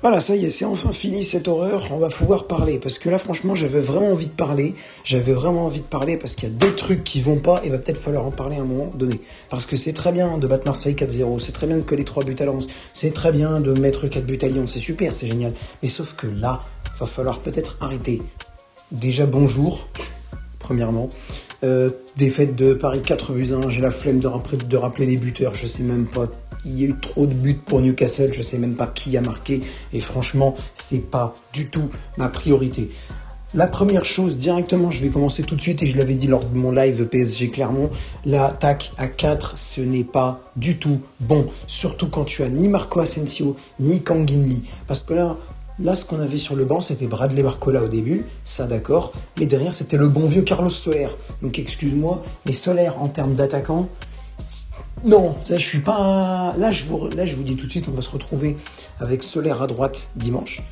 Voilà, ça y est, c'est enfin fini cette horreur, on va pouvoir parler. Parce que là, franchement, j'avais vraiment envie de parler. Parce qu'il y a des trucs qui vont pas et va peut-être falloir en parler à un moment donné. Parce que c'est très bien de battre Marseille 4-0, c'est très bien de coller 3 buts à Lens, c'est très bien de mettre 4 buts à Lyon, c'est super, c'est génial. Mais sauf que là, va falloir peut-être arrêter. Déjà, bonjour, premièrement. Défaite de Paris 4-1, j'ai la flemme de rappeler les buteurs, je sais même pas. Il y a eu trop de buts pour Newcastle, je sais même pas qui a marqué. Et franchement, c'est pas du tout ma priorité. La première chose, directement, je vais commencer tout de suite, et je l'avais dit lors de mon live PSG Clermont, l'attaque à 4, ce n'est pas du tout bon. Surtout quand tu as ni Marco Asensio, ni Kang In Lee. Parce que là, ce qu'on avait sur le banc, c'était Bradley Barcola au début, ça d'accord, mais derrière, c'était le bon vieux Carlos Soler. Donc excuse-moi, mais Soler, en termes d'attaquant, non, là je suis pas. Là je vous dis tout de suite, on va se retrouver avec Soler à droite dimanche,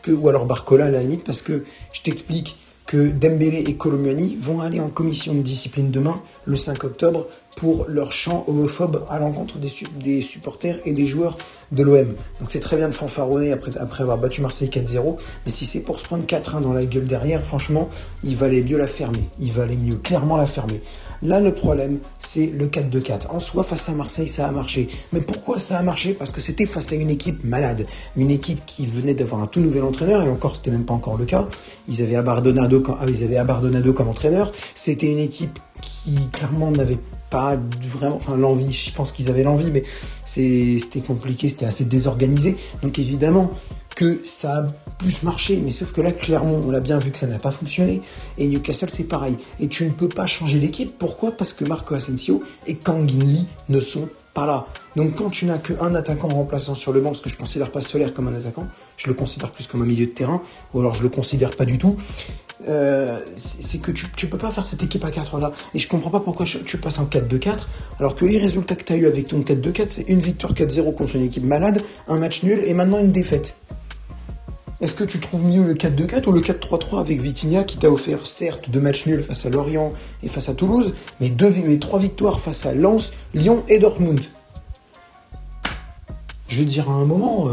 ou alors Barcola à la limite, parce que je t'explique que Dembélé et Colomboigny vont aller en commission de discipline demain, le 5 octobre, pour leur chant homophobe à l'encontre des supporters et des joueurs de l'OM. Donc c'est très bien de fanfaronner après avoir battu Marseille 4-0, mais si c'est pour se prendre 4-1 dans la gueule derrière, franchement, il valait mieux la fermer. Il valait mieux clairement la fermer. Là, le problème, c'est le 4-2-4. En soi, face à Marseille, ça a marché. Mais pourquoi ça a marché? Parce que c'était face à une équipe malade. Une équipe qui venait d'avoir un tout nouvel entraîneur, et encore, c'était même pas encore le cas. Ils avaient Abardonado comme entraîneur. C'était une équipe qui, clairement, n'avait pas vraiment, l'envie, je pense qu'ils avaient l'envie, mais c'était compliqué, c'était assez désorganisé. Donc évidemment que ça a plus marché, mais sauf que là, Clermont, on l'a bien vu que ça n'a pas fonctionné, et Newcastle, c'est pareil. Et tu ne peux pas changer l'équipe, pourquoi? Parce que Marco Asensio et Kang In Lee ne sont pas là. Donc quand tu n'as qu'un attaquant remplaçant sur le banc, parce que je considère pas Soler comme un attaquant, je le considère plus comme un milieu de terrain, ou alors je le considère pas du tout, c'est que tu peux pas faire cette équipe à 4 là. Et je comprends pas pourquoi tu passes en 4-2-4, alors que les résultats que tu as eu avec ton 4-2-4, c'est une victoire 4-0 contre une équipe malade, un match nul et maintenant une défaite. Est-ce que tu trouves mieux le 4-2-4 ou le 4-3-3 avec Vitinha qui t'a offert certes 2 matchs nuls face à Lorient et face à Toulouse, mais 3 victoires face à Lens, Lyon et Dortmund? Je veux dire, à un moment,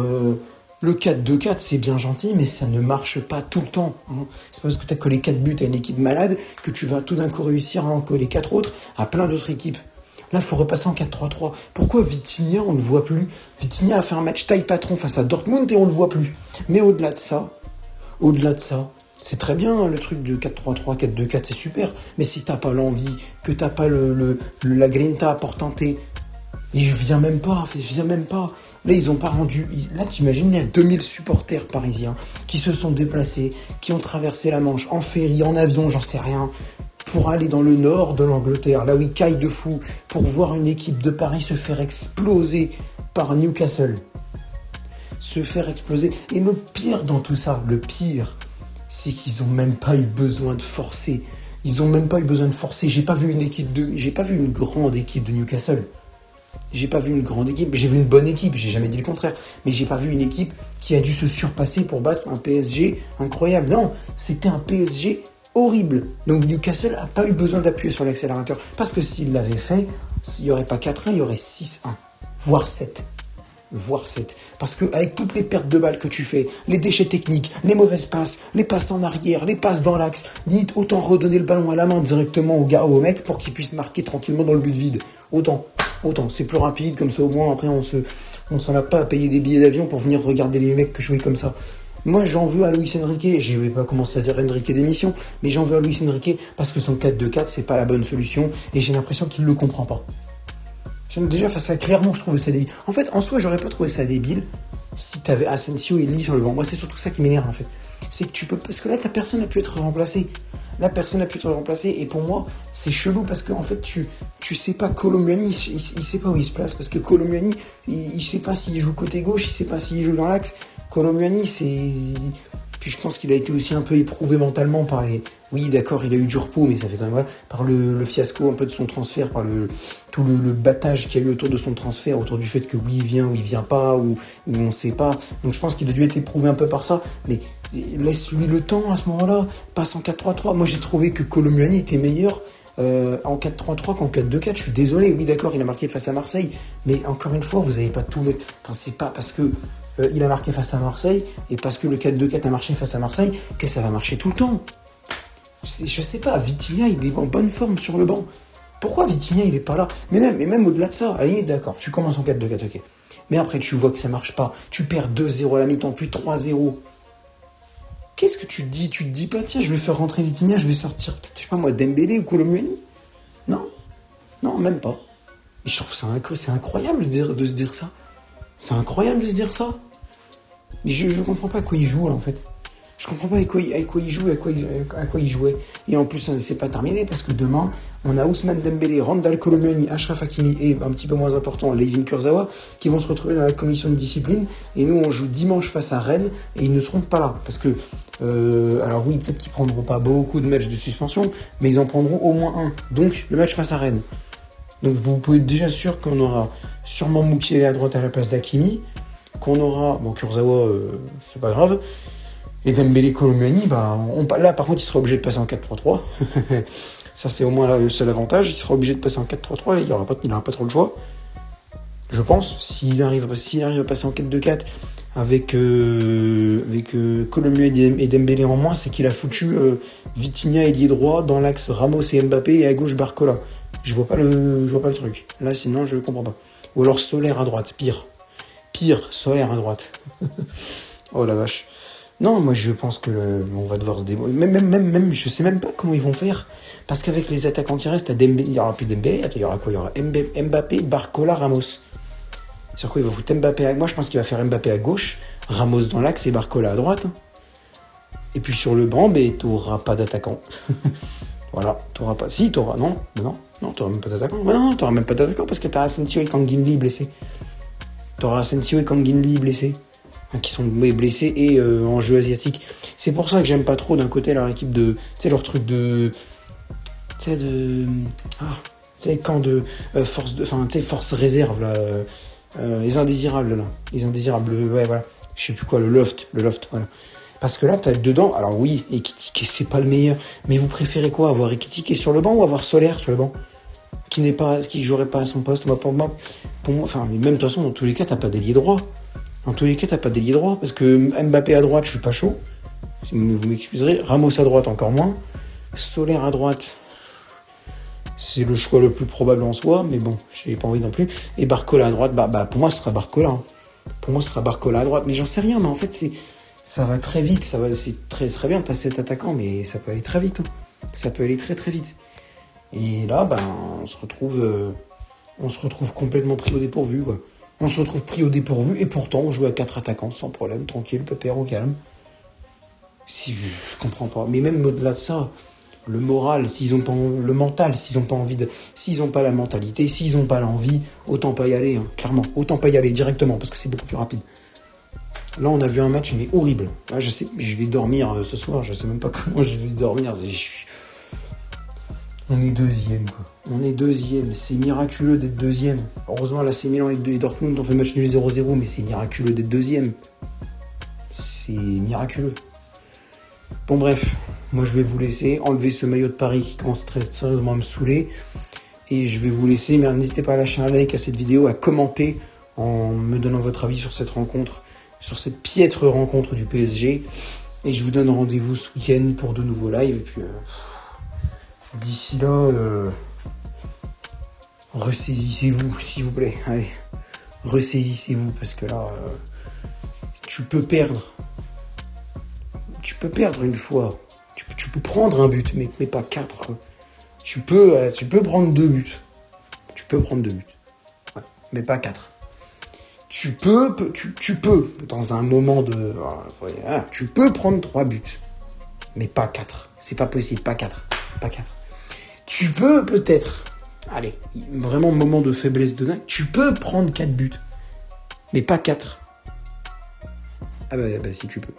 le 4-2-4 c'est bien gentil, mais ça ne marche pas tout le temps. Hein. C'est pas parce que tu as collé 4 buts à une équipe malade que tu vas tout d'un coup réussir à en coller 4 autres à plein d'autres équipes. Là, il faut repasser en 4-3-3. Pourquoi Vitinha, on ne le voit plus? Vitinha a fait un match taille patron face à Dortmund et on ne le voit plus. Mais au-delà de ça, c'est très bien le truc de 4-3-3, 4-2-4, c'est super. Mais si t'as pas l'envie, que t'as pas la grinta pour tenter, et je viens même pas. Là, ils ont pas rendu. Là, t'imagines, il y a 2000 supporters parisiens qui se sont déplacés, qui ont traversé la Manche en ferry, en avion, j'en sais rien, pour aller dans le nord de l'Angleterre, là où ils caillent de fou, pour voir une équipe de Paris se faire exploser par Newcastle. Se faire exploser. Et le pire dans tout ça, c'est qu'ils ont même pas eu besoin de forcer. J'ai pas vu une grande équipe de Newcastle. J'ai pas vu une grande équipe, j'ai vu une bonne équipe, j'ai jamais dit le contraire, mais j'ai pas vu une équipe qui a dû se surpasser pour battre un PSG incroyable. Non, c'était un PSG horrible. Donc Newcastle a pas eu besoin d'appuyer sur l'accélérateur, parce que s'il l'avait fait, il n'y aurait pas 4-1, il y aurait 6-1, voire 7. Parce que avec toutes les pertes de balles que tu fais, les déchets techniques, les mauvaises passes, les passes en arrière, les passes dans l'axe, limite autant redonner le ballon à la main directement au gars ou au mec pour qu'il puisse marquer tranquillement dans le but vide. Autant, c'est plus rapide, comme ça au moins après on s'en a pas à payer des billets d'avion pour venir regarder les mecs jouer comme ça. Moi, j'en veux à Luis Enrique, je vais pas commencer à dire Enrique d'émission, mais j'en veux à Luis Enrique parce que son 4-2-4, c'est pas la bonne solution, et j'ai l'impression qu'il le comprend pas. Déjà, face à Clermont, je trouvais ça débile. En fait, en soi, j'aurais pas trouvé ça débile si t'avais Asensio et Lee sur le banc. Moi, c'est surtout ça qui m'énerve, en fait. C'est que parce que là, personne n'a pu être remplacé. Et pour moi, c'est chelou parce que, en fait, tu sais pas, Colomboigny, il sait pas où il se place, parce que Colomboigny, il sait pas s'il joue côté gauche, il sait pas s'il joue dans l'axe. Colomboigny, puis je pense qu'il a été aussi un peu éprouvé mentalement par les... Oui, d'accord, il a eu du repos, mais ça fait quand même... Voilà, par le fiasco un peu de son transfert, par tout le battage qu'il y a eu autour de son transfert, autour du fait que oui, il vient ou il vient pas, ou on sait pas. Donc je pense qu'il a dû être éprouvé un peu par ça, mais laisse-lui le temps à ce moment-là, passe en 4-3-3. Moi, j'ai trouvé que Colomboigny était meilleur en 4-3-3 qu'en 4-2-4. Je suis désolé, oui, d'accord, il a marqué face à Marseille, mais encore une fois, vous n'avez pas tout mettre... Enfin, c'est pas parce que il a marqué face à Marseille, et parce que le 4-2-4 a marché face à Marseille, que ça va marcher tout le temps. Je sais pas, Vitinha, il est en bonne forme sur le banc. Pourquoi Vitinha, il est pas là? Mais même au-delà de ça, à la limite, d'accord, tu commences en 4-2-4, ok. Mais après, tu vois que ça marche pas. Tu perds 2-0 à la mi-temps, puis 3-0. Qu'est-ce que tu te dis? Tu te dis pas, tiens, je vais faire rentrer Vitinha, je vais sortir, peut-être, je sais pas moi, Dembélé ou Koulibaly? Non. Non, même pas. Et je trouve ça c'est incroyable de se dire ça. C'est incroyable de se dire ça. Mais je comprends pas à quoi il joue, là, en fait. Je comprends pas avec quoi il joue, à quoi il jouait. Et en plus, c'est pas terminé, parce que demain, on a Ousmane Dembélé, Randal Kolo-Muani, Achraf Hakimi et, un petit peu moins important, Layvin Kurzawa, qui vont se retrouver dans la commission de discipline. Et nous, on joue dimanche face à Rennes, et ils ne seront pas là. Parce que, alors oui, peut-être qu'ils prendront pas beaucoup de matchs de suspension, mais ils en prendront au moins un. Donc, le match face à Rennes. Donc, vous pouvez être déjà sûr qu'on aura sûrement Moukielé à droite à la place d'Hakimi, qu'on aura, bon, Kurzawa, c'est pas grave, et Dembélé Kolo-Muani, là par contre il sera obligé de passer en 4-3-3. Ça c'est au moins là, le seul avantage, il sera obligé de passer en 4-3-3, il n'aura pas trop le choix. Je pense, s'il arrive à passer en 4-2-4 avec Kolo-Muani et Dembélé en moins, c'est qu'il a foutu Vitinha ailier droit dans l'axe Ramos et Mbappé et à gauche Barcola. Je vois pas le truc. Là sinon je comprends pas. Ou alors Solaire à droite, pire, Solaire à droite. Oh la vache. Non, moi je pense que on va devoir se débrouiller. Même, je sais même pas comment ils vont faire. Parce qu'avec les attaquants qui restent, il y aura plus Dembélé, il y aura quoi? Il y aura Mbappé, Barcola, Ramos. Sur quoi il va foutre Mbappé moi je pense qu'il va faire Mbappé à gauche, Ramos dans l'axe et Barcola à droite. Et puis sur le banc, t'auras pas d'attaquant. Voilà, t'auras pas. Si, t'auras. Non, t'auras même pas d'attaquant. Non, t'auras même pas d'attaquant parce que t'as Asensio et Kanginli blessés. Qui sont blessés et en jeu asiatique. C'est pour ça que j'aime pas trop d'un côté leur équipe de... Tu sais, leur truc de... Tu sais, camp de... force de... Enfin, tu sais, force réserve, là. Les indésirables, là. Les indésirables, ouais, voilà. Je sais plus quoi, le loft, voilà. Parce que là, t'as dedans... Alors oui, Ekitike, c'est pas le meilleur. Mais vous préférez quoi? Avoir Ekitike sur le banc ou avoir Solaire sur le banc? Qui jouerait pas à son poste? Pour moi... Enfin, même de toute façon, dans tous les cas, t'as pas d'ailier droit. Parce que Mbappé à droite, je suis pas chaud. Vous m'excuserez. Ramos à droite, encore moins. Solaire à droite, c'est le choix le plus probable en soi, mais bon, j'ai pas envie non plus. Et Barcola à droite, pour moi, ce sera Barcola. Hein. Pour moi, ce sera Barcola à droite, mais j'en sais rien. Mais en fait, ça va très vite. C'est très très bien. T'as 7 attaquants, mais ça peut aller très vite. Hein. Ça peut aller très très vite. Et là, on se retrouve complètement pris au dépourvu, quoi. On se retrouve pris au dépourvu, et pourtant, on joue à 4 attaquants, sans problème, tranquille, pépère, au calme. Je comprends pas. Mais même au-delà de ça, le moral, le mental, s'ils ont pas envie s'ils ont pas la mentalité, s'ils ont pas l'envie, autant pas y aller, hein, clairement. Autant pas y aller directement, parce que c'est beaucoup plus rapide. Là, on a vu un match, mais horrible. Là, je sais, mais je vais dormir ce soir, je sais même pas comment je vais dormir. On est deuxième, quoi. C'est miraculeux d'être deuxième. Heureusement, l'AC Milan et Dortmund ont fait match nul 0-0, mais c'est miraculeux d'être deuxième. C'est miraculeux. Bon, bref, moi je vais vous laisser enlever ce maillot de Paris qui commence très sérieusement à me saouler. Et je vais vous laisser, mais n'hésitez pas à lâcher un like à cette vidéo, à commenter en me donnant votre avis sur cette rencontre, sur cette piètre rencontre du PSG. Et je vous donne rendez-vous ce week-end pour de nouveaux lives. Et puis, d'ici là, ressaisissez-vous, s'il vous plaît. Allez, ressaisissez-vous, parce que là, tu peux perdre une fois. Tu peux prendre un but, mais pas 4. Tu peux prendre 2 buts. Ouais, mais pas 4. Tu peux, dans un moment de... tu peux prendre 3 buts. Mais pas 4. C'est pas possible, pas 4. Tu peux peut-être... Allez, vraiment moment de faiblesse de dingue. Tu peux prendre 4 buts. Mais pas 4. Ah bah si tu peux.